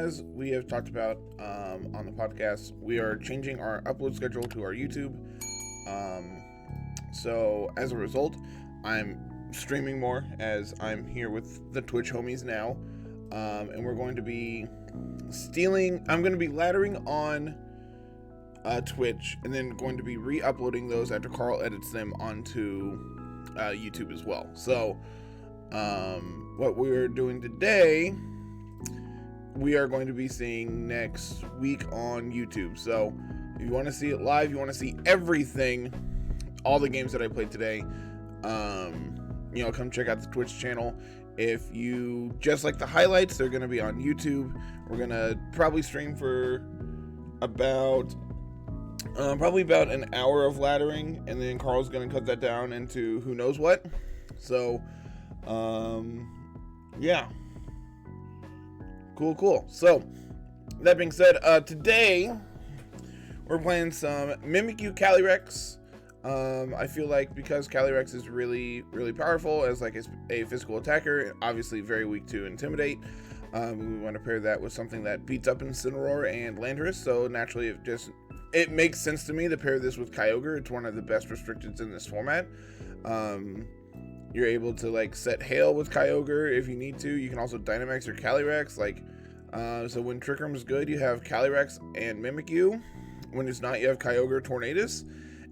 as we have talked about on the podcast, we are changing our upload schedule to our YouTube. So as a result, I'm streaming more as I'm here with the Twitch homies now. And we're going to be I'm going to be laddering on Twitch and then going to be re-uploading those after Carl edits them onto YouTube as well. So what we're doing today, we are going to be seeing next week on YouTube. So if you want to see it live, you want to see everything, all the games that I played today, come check out the Twitch channel. If you just like the highlights, they're going to be on YouTube. We're going to probably stream for about an hour of laddering, and then Carl's going to cut that down into who knows what. So, yeah. Cool. So, that being said, today we're playing some Mimikyu Calyrex. I feel like because Calyrex is really, really powerful as like a physical attacker, obviously very weak to Intimidate, we want to pair that with something that beats up Incineroar and Landorus, so naturally it makes sense to me to pair this with Kyogre. It's one of the best restricteds in this format. You're able to like set Hail with Kyogre if you need to. You can also Dynamax your Calyrex. So when Trick Room is good, you have Calyrex and Mimikyu. When it's not, you have Kyogre, Tornadus.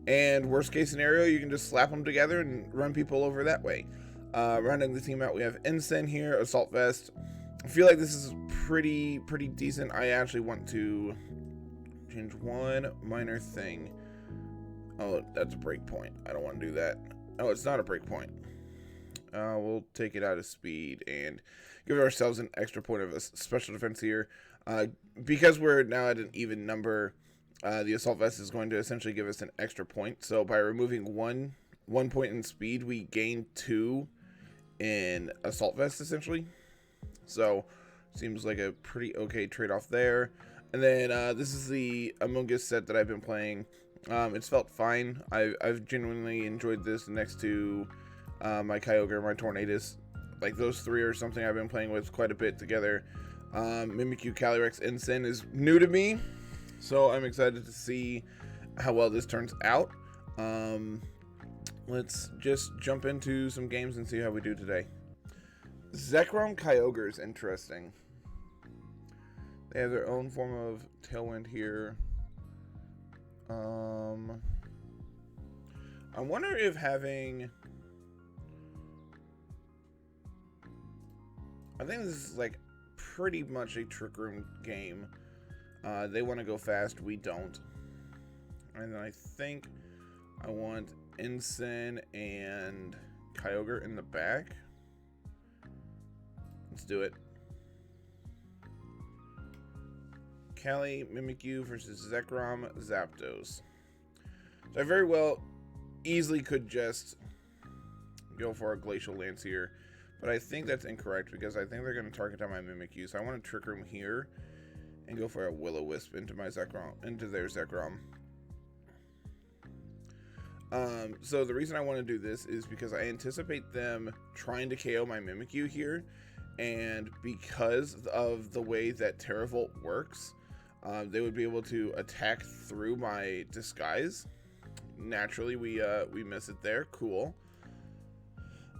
And worst case scenario, you can just slap them together and run people over that way. Rounding the team out, we have Incin here, Assault Vest. I feel like this is pretty decent. I actually want to change one minor thing. Oh, that's a breakpoint. I don't want to do that. Oh, it's not a breakpoint. We'll take it out of speed and give ourselves an extra point of a special defense here. Because we're now at an even number, the Assault Vest is going to essentially give us an extra point. So by removing one point in speed, we gain 2 in Assault Vest, essentially. So seems like a pretty okay trade-off there. And then this is the Among Us set that I've been playing. It's felt fine. I've genuinely enjoyed this next to my Kyogre, my Tornadus. Like those three are something I've been playing with quite a bit together. Mimikyu, Calyrex, Incin is new to me, so I'm excited to see how well this turns out. Let's just jump into some games and see how we do today. Zekrom Kyogre is interesting. They have their own form of Tailwind here. I wonder if having... I think this is like pretty much a Trick Room game. They want to go fast, we don't. And then I think I want Incin and Kyogre in the back. Let's do it. Cali, Mimikyu versus Zekrom, Zapdos. So I very well easily could just go for a Glacial Lance here, but I think that's incorrect because I think they're going to target down my Mimikyu. So I want to Trick Room here and go for a Will-O-Wisp into their Zekrom. So the reason I want to do this is because I anticipate them trying to KO my Mimikyu here, and because of the way that Terravolt works, they would be able to attack through my disguise. Naturally, we miss it there. Cool.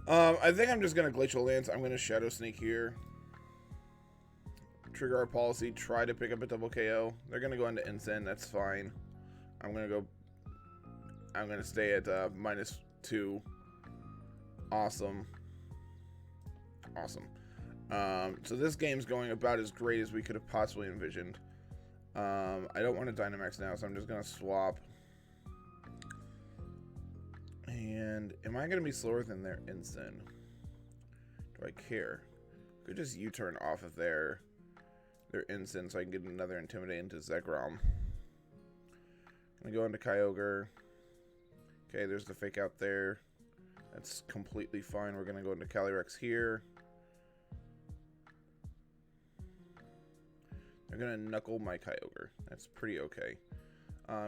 I think I'm just going to Glacial Lance. I'm going to Shadow Sneak here. Trigger our policy. Try to pick up a double KO. They're going to go into Incin. That's fine. I'm going to stay at -2. Awesome. So this game's going about as great as we could have possibly envisioned. I don't want to Dynamax now, so I'm just going to swap. And am I going to be slower than their Incin? Do I care? Could just U-turn off of their Incin so I can get another Intimidate into Zekrom. I'm going to go into Kyogre. Okay, there's the fake out there. That's completely fine. We're going to go into Calyrex here. They're going to knuckle my Kyogre. That's pretty okay.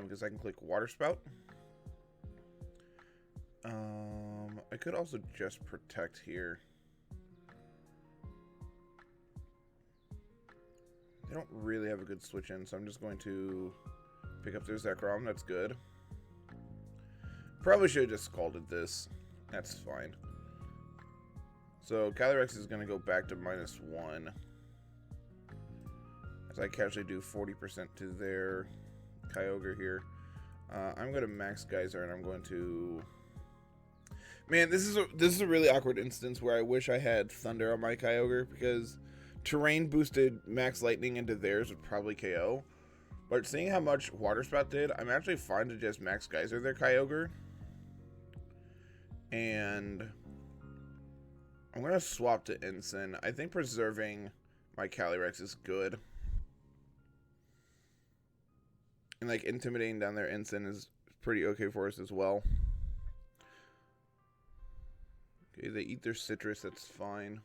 Because I can click Water Spout. I could also just protect here. They don't really have a good switch in, so I'm just going to pick up their Zekrom. That's good. Probably should have just scalded this. That's fine. So Calyrex is going to go back to -1. As I casually do 40% to their Kyogre here. I'm going to max Geyser, and I'm going to... Man, this is a really awkward instance where I wish I had Thunder on my Kyogre, because Terrain boosted Max Lightning into theirs would probably KO. But seeing how much Water Spout did, I'm actually fine to just max Geyser their Kyogre. And I'm going to swap to Ensign. I think preserving my Calyrex is good. And like intimidating down their Ensign is pretty okay for us as well. Okay, they eat their citrus, that's fine.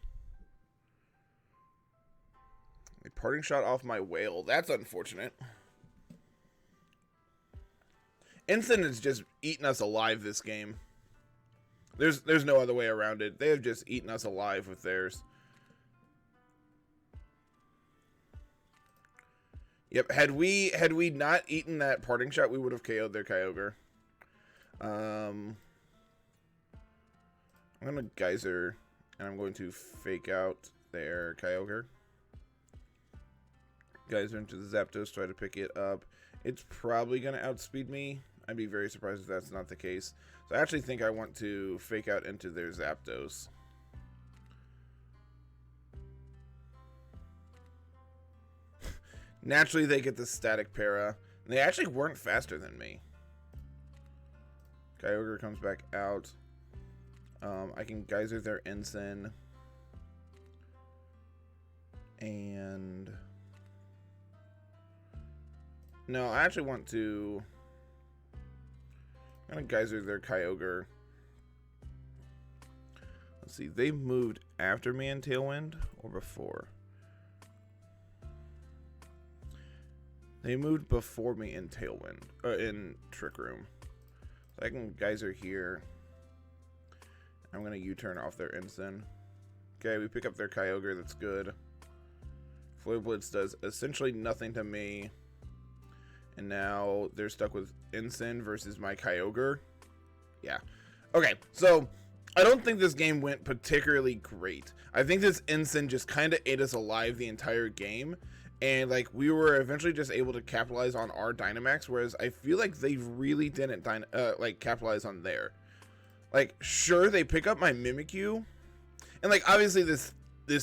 A parting shot off my whale, that's unfortunate. Ensign is just eating us alive this game. There's no other way around it. They have just eaten us alive with theirs. Yep, had we not eaten that parting shot, we would have KO'd their Kyogre. I'm going to Geyser, and I'm going to fake out their Kyogre. Geyser into the Zapdos, try to pick it up. It's probably going to outspeed me. I'd be very surprised if that's not the case. So I actually think I want to fake out into their Zapdos. Naturally, they get the static para. And they actually weren't faster than me. Kyogre comes back out. I can Geyser their Ensign. And... No, I actually want to... I'm going to Geyser their Kyogre. Let's see, they moved after me in Tailwind or before? They moved before me in Tailwind, in Trick Room. So I can Geyser here. I'm going to U-turn off their Ensign. Okay, we pick up their Kyogre, that's good. Flare Blitz does essentially nothing to me. And now they're stuck with Ensign versus my Kyogre. Yeah. Okay, so I don't think this game went particularly great. I think this Ensign just kind of ate us alive the entire game. And like we were eventually just able to capitalize on our Dynamax, whereas I feel like they really didn't like capitalize on their. Like, sure, they pick up my Mimikyu, and like obviously this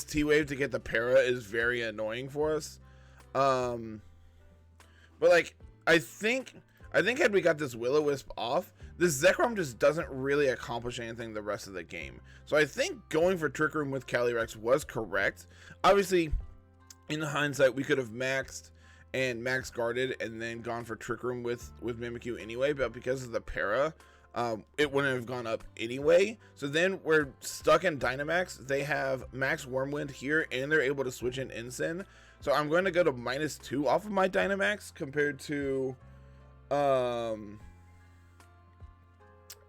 T-Wave to get the para is very annoying for us. But like I think had we got this Will-O-Wisp off, this Zekrom just doesn't really accomplish anything the rest of the game. So I think going for Trick Room with Calyrex was correct. Obviously, in hindsight, we could have maxed and max guarded and then gone for Trick Room with Mimikyu anyway, but because of the para, it wouldn't have gone up anyway. So then we're stuck in Dynamax. They have Max Wormwind here, and they're able to switch in Ensign. So I'm going to go to -2 off of my Dynamax compared to,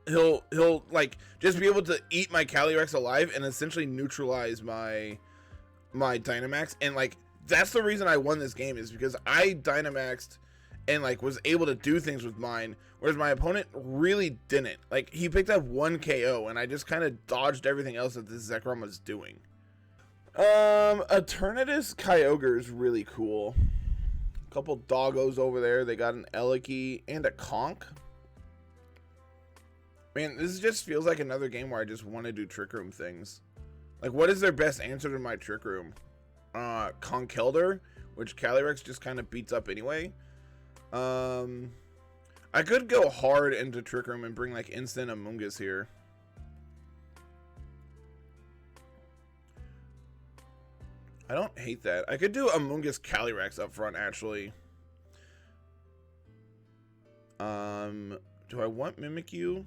he'll like just be able to eat my Calyrex alive and essentially neutralize my Dynamax. And like that's the reason I won this game, is because I Dynamaxed and like was able to do things with mine, whereas my opponent really didn't. Like he picked up 1 KO and I just kind of dodged everything else that this Zekrom was doing. Eternatus Kyogre is really cool. A couple doggos over there. They got an Eliki and a Conk. Man, this just feels like another game where I just want to do Trick Room things. Like, what is their best answer to my Trick Room? Conkeldurr, which Calyrex just kind of beats up anyway. I could go hard into Trick Room and bring like instant Amoonguss here. I don't hate that. I could do Amoonguss Calyrex up front, actually. Do I want Mimikyu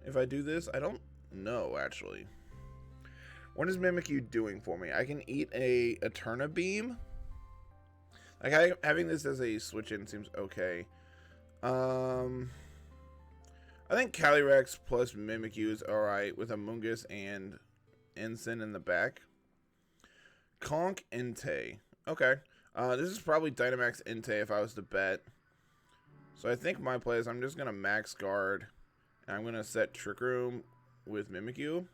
if I do this? I don't know, actually. What is Mimikyu doing for me? I can eat a Eterna Beam. Like, having this as a switch-in seems okay. I think Calyrex plus Mimikyu is alright with Amoonguss and Ensign in the back. Conk Entei. Okay. This is probably Dynamax Entei if I was to bet. So I think my play is I'm just going to max guard. And I'm going to set Trick Room with Mimikyu.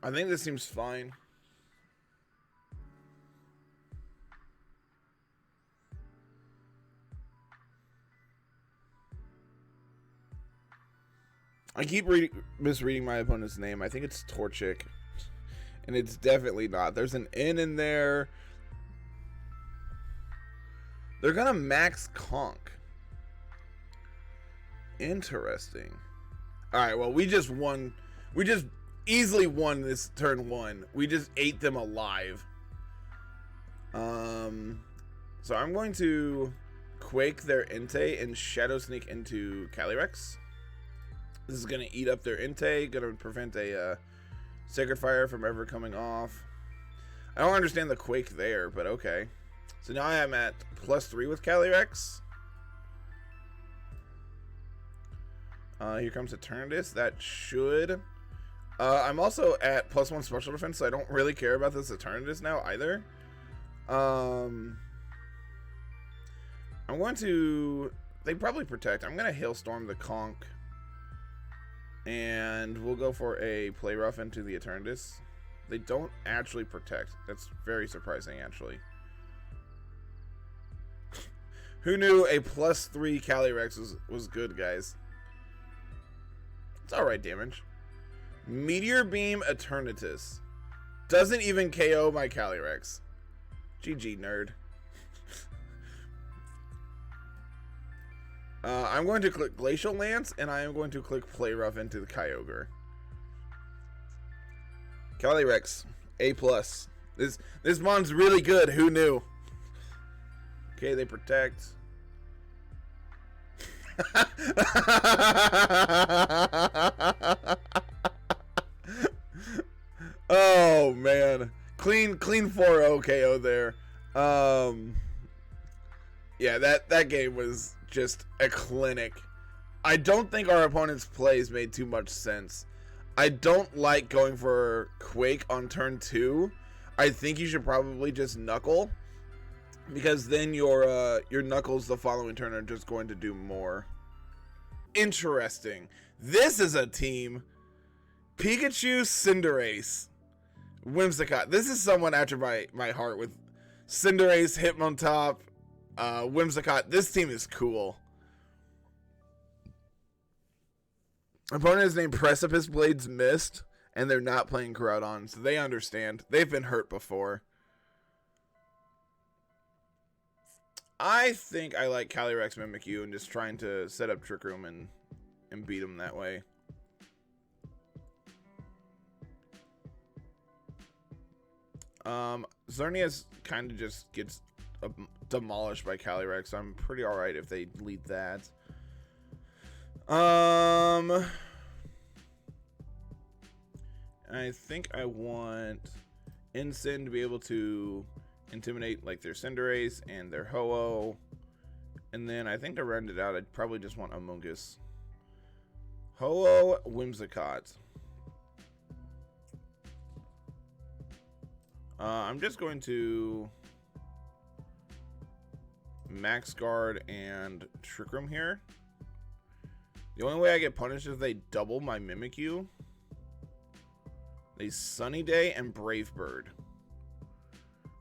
I think this seems fine. I keep misreading my opponent's name. I think it's Torchic. And it's definitely not. There's an N in there. They're going to max Conk. Interesting. Alright, well, we just won. We just easily won this turn 1. We just ate them alive. So I'm going to Quake their Entei and Shadow Sneak into Calyrex. This is going to eat up their Entei, going to prevent a Sacred Fire from ever coming off. I don't understand the Quake there, but okay. So now I am at +3 with Calyrex. Here comes Eternatus. That should... I'm also at +1 special defense, so I don't really care about this Eternatus now either. I'm going to... They probably protect. I'm going to Hailstorm the Conk. And we'll go for a Play Rough into the Eternatus. They don't actually protect. That's very surprising, actually. Who knew a +3 Calyrex was good, guys? It's alright damage. Meteor Beam Eternatus. Doesn't even KO my Calyrex. GG, nerd. I'm going to click Glacial Lance, and I am going to click Play Rough into the Kyogre. Calyrex, A+. This mon's really good. Who knew? Okay, they protect. Oh man, clean 4-0 KO there. Yeah, that game was just a clinic. I don't think our opponent's plays made too much sense. I don't like going for Quake on turn 2. I think you should probably just Knuckle, because then your Knuckles the following turn are just going to do more. Interesting. This is a team. Pikachu, Cinderace, Whimsicott. This is someone after my heart with Cinderace, Hitmontop, Whimsicott. This team is cool. Opponent is named Precipice Blades Mist, and they're not playing Groudon, so they understand. They've been hurt before. I think I like Calyrex Mimikyu and just trying to set up Trick Room and beat him that way. Xerneas kind of just gets demolished by Calyrex. I'm pretty alright if they lead that. I think I want Ensign to be able to intimidate like their Cinderace and their Ho-Oh. And then I think to round it out, I'd probably just want Amoonguss. Ho-Oh, Whimsicott. I'm just going to max guard and Trick Room here. The only way I get punished is if they double my Mimikyu. They Sunny Day and Brave Bird.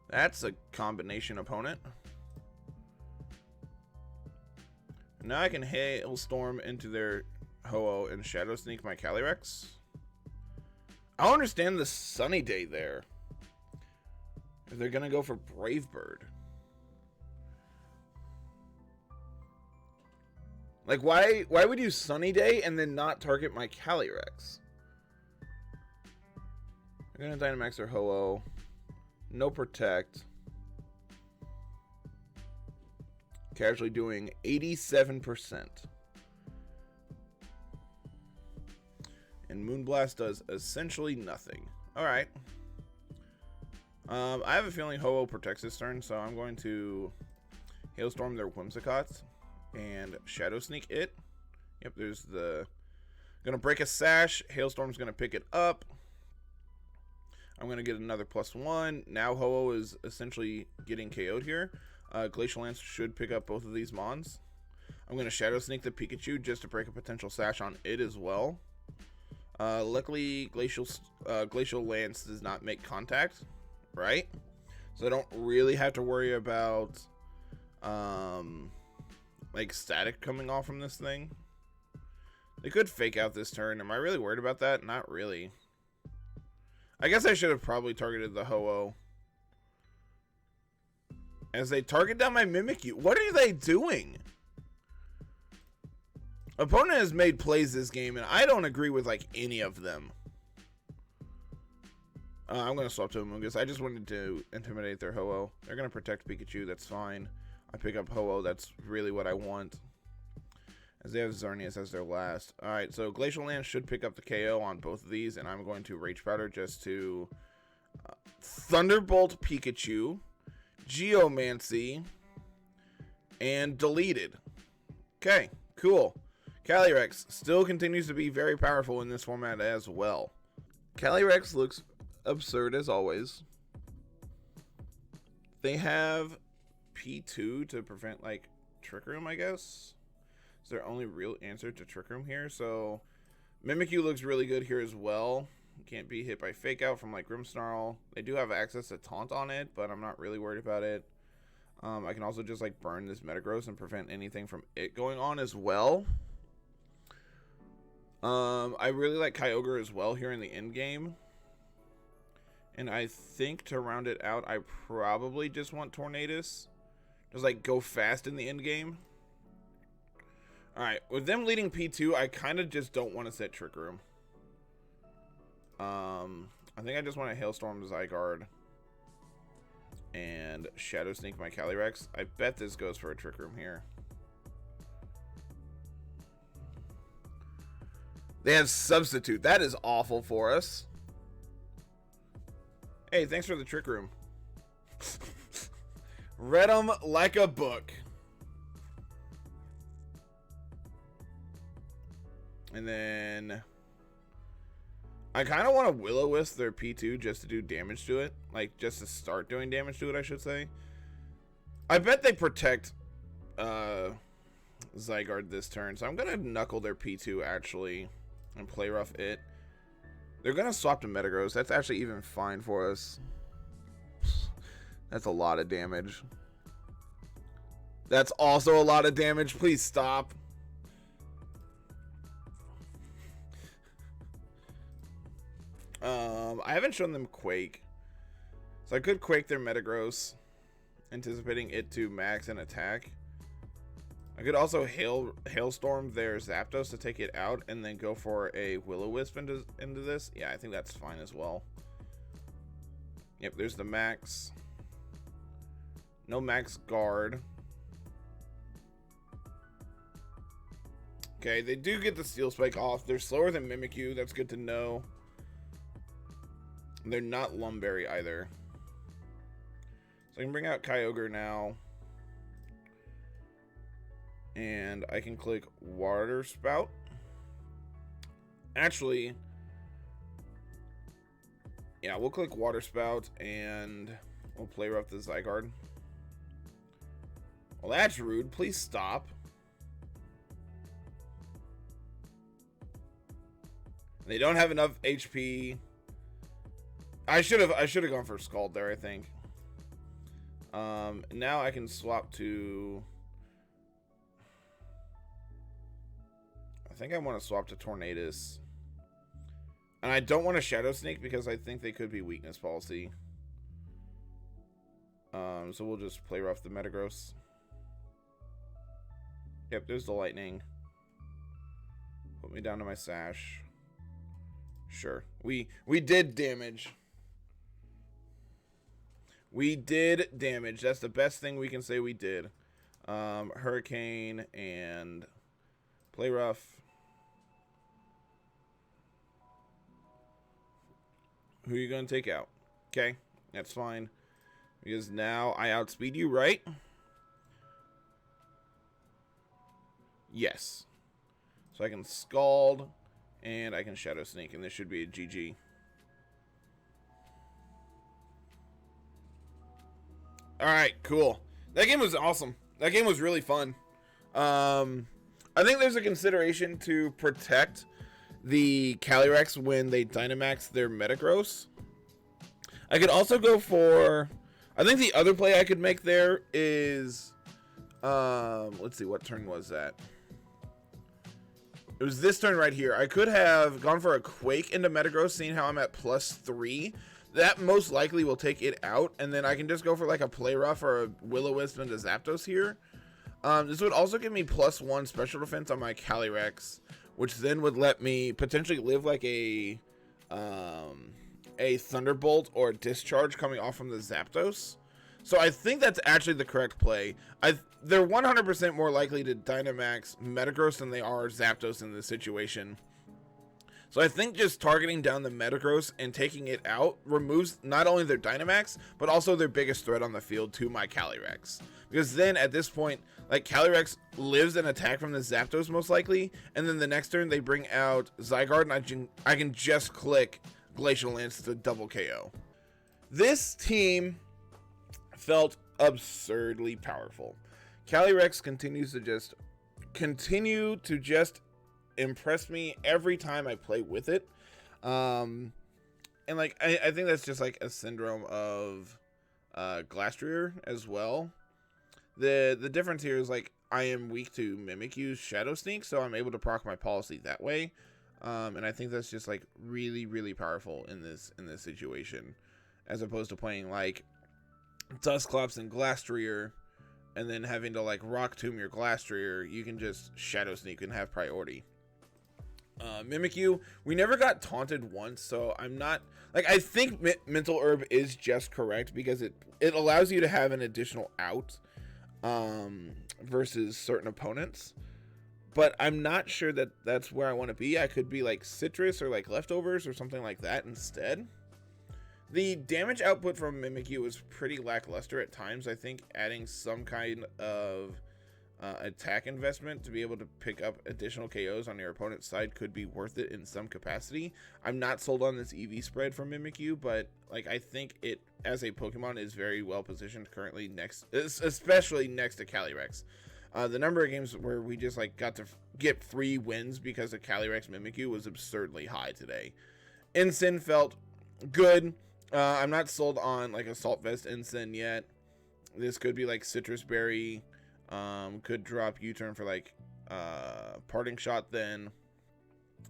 That's a combination opponent. Now I can Hailstorm into their Ho-Oh and Shadow Sneak my Calyrex. I don't understand the Sunny Day there. If they're gonna go for Brave Bird. Like, why would you Sunny Day and then not target my Calyrex? I'm gonna Dynamax their Ho-Oh. No Protect. Casually doing 87%. And Moonblast does essentially nothing. Alright. I have a feeling Ho-Oh protects this turn, so I'm going to Hailstorm their Whimsicott and Shadow Sneak it. Yep, there's the... Gonna break a Sash. Hailstorm's gonna pick it up. I'm going to get another +1. Now Ho-Oh is essentially getting KO'd here. Glacial Lance should pick up both of these Mons. I'm going to Shadow Sneak the Pikachu just to break a potential sash on it as well. Luckily, Glacial Lance does not make contact, right? So I don't really have to worry about like static coming off from this thing. They could fake out this turn. Am I really worried about that? Not really. I guess I should have probably targeted the Ho-Oh. As they target down my Mimikyu. What are they doing? Opponent has made plays this game, and I don't agree with, like, any of them. I'm going to swap to Amoonguss. I just wanted to intimidate their Ho-Oh. They're going to protect Pikachu. That's fine. I pick up Ho-Oh. That's really what I want. As they have Xerneas as their last. Alright, so Glacial Lance should pick up the KO on both of these, and I'm going to Rage Powder just to Thunderbolt Pikachu, Geomancy, and Deleted. Okay, cool. Calyrex still continues to be very powerful in this format as well. Calyrex looks absurd as always. They have P2 to prevent, like, Trick Room, I guess. It's their only real answer to Trick Room here. So Mimikyu looks really good here as well. Can't be hit by Fake Out from, like, Grimmsnarl. They do have access to Taunt on it, but I'm not really worried about it. I can also just, like, burn this Metagross and prevent anything from it going on as well. I really like Kyogre as well here in the end game. And I think to round it out, I probably just want Tornadus. Just, like, go fast in the end game. Alright, with them leading P2, I kind of just don't want to set Trick Room. I think I just want to Hailstorm Zygarde and Shadow Sneak my Calyrex. I bet this goes for a Trick Room here. They have Substitute. That is awful for us. Hey, thanks for the Trick Room. Read them like a book. And then I kind of want to Will-O-Wisp their P2 just to do damage to it. Like, just to start doing damage to it, I should say. I bet they protect Zygarde this turn. So I'm going to Knuckle their P2, actually, and Play Rough it. They're going to swap to Metagross. That's actually even fine for us. That's a lot of damage. That's also a lot of damage. Please stop. I haven't shown them Quake. So I could Quake their Metagross, anticipating it to max and attack. I could also Hailstorm their Zapdos to take it out and then go for a Will-O-Wisp into this. Yeah, I think that's fine as well. Yep, there's the max. No max guard. Okay, they do get the Steel Spike off. They're slower than Mimikyu. That's good to know. They're not Lumberry either. So I can bring out Kyogre now. And I can click Water Spout. Actually, yeah, we'll click Water Spout and we'll Play Rough the Zygarde. Well, that's rude. Please stop. They don't have enough HP. I should have gone for Scald there, I think. Now I can swap to, I think I want to swap to Tornadus. And I don't want to Shadow Sneak because I think they could be Weakness Policy. So we'll just Play Rough the Metagross. Yep, there's the Lightning. Put me down to my Sash. Sure. We did damage. We did damage. That's the best thing we can say we did. Hurricane and Play Rough. Who are you going to take out? Okay, that's fine. Because now I outspeed you, right? Yes. So I can Scald and I can Shadow Sneak, and this should be a GG. All right, cool. That game was awesome. That game was really fun. I think there's a consideration to protect the Calyrex when they Dynamax their Metagross. I could also go for... I think the other play I could make there is... let's see, what turn was that? It was this turn right here. I could have gone for a Quake into Metagross, seeing how I'm at +3. That most likely will take it out, and then I can just go for like a Play Rough or a Will-O-Wisp into Zapdos here. This would also give me +1 special defense on my Calyrex, which then would let me potentially live like a Thunderbolt or a Discharge coming off from the Zapdos. So I think that's actually the correct play. They're 100% more likely to Dynamax Metagross than they are Zapdos in this situation. So I think just targeting down the Metagross and taking it out removes not only their Dynamax, but also their biggest threat on the field to my Calyrex. Because then at this point, like, Calyrex lives an attack from the Zapdos most likely, and then the next turn they bring out Zygarde, and I can just click Glacial Lance to double KO. This team felt absurdly powerful. Calyrex continues to just impress me every time I play with it. And like I think that's just like a syndrome of Glastrier as well. The difference here is like I am weak to Mimikyu's Shadow Sneak, so I'm able to proc my policy that way. And I think that's just like really powerful in this situation, as opposed to playing like Dusclops and Glastrier and then having to like Rock Tomb your Glastrier. You can just Shadow Sneak and have priority. Mimikyu, we never got taunted once, so I'm not like, I think Mental Herb is just correct because it allows you to have an additional out versus certain opponents, but I'm not sure that that's where I want to be. I could be like Citrus or like Leftovers or something like that instead. The damage output from Mimikyu was pretty lackluster at times. I think adding some kind of attack investment to be able to pick up additional KOs on your opponent's side could be worth it in some capacity. I'm not sold on this EV spread from Mimikyu, but like I think it as a Pokemon is very well positioned currently, especially next to Calyrex. The number of games where we just like got to get free wins because of Calyrex Mimikyu was absurdly high today. Ensign felt good. I'm not sold on like Assault Vest Ensign yet. This could be like Citrus Berry. Could drop U-turn for like Parting Shot then.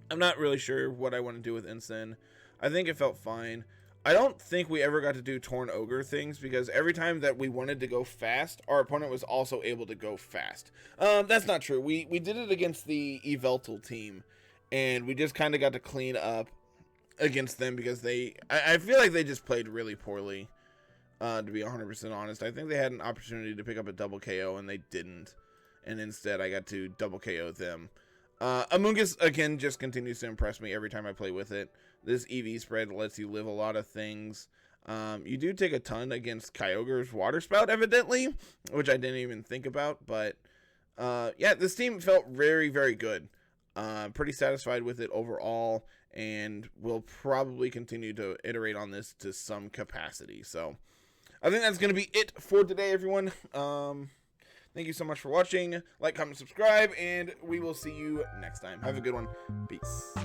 I'm not really sure what I want to do with Ensign. I think it felt fine. I don't think we ever got to do Torn Ogre things because every time that we wanted to go fast, our opponent was also able to go fast. That's not true. We did it against the Yveltal team, and we just kind of got to clean up against them because I feel like they just played really poorly. To be 100% honest, I think they had an opportunity to pick up a double KO and they didn't, and instead I got to double KO them. Amoonguss again just continues to impress me every time I play with it. This EV spread lets you live a lot of things. You do take a ton against Kyogre's Water Spout evidently, which I didn't even think about, but yeah, this team felt very good. Pretty satisfied with it overall, and will probably continue to iterate on this to some capacity. So I think that's going to be it for today, everyone. Thank you so much for watching. Like, comment, subscribe, and we will see you next time. Have a good one. Peace.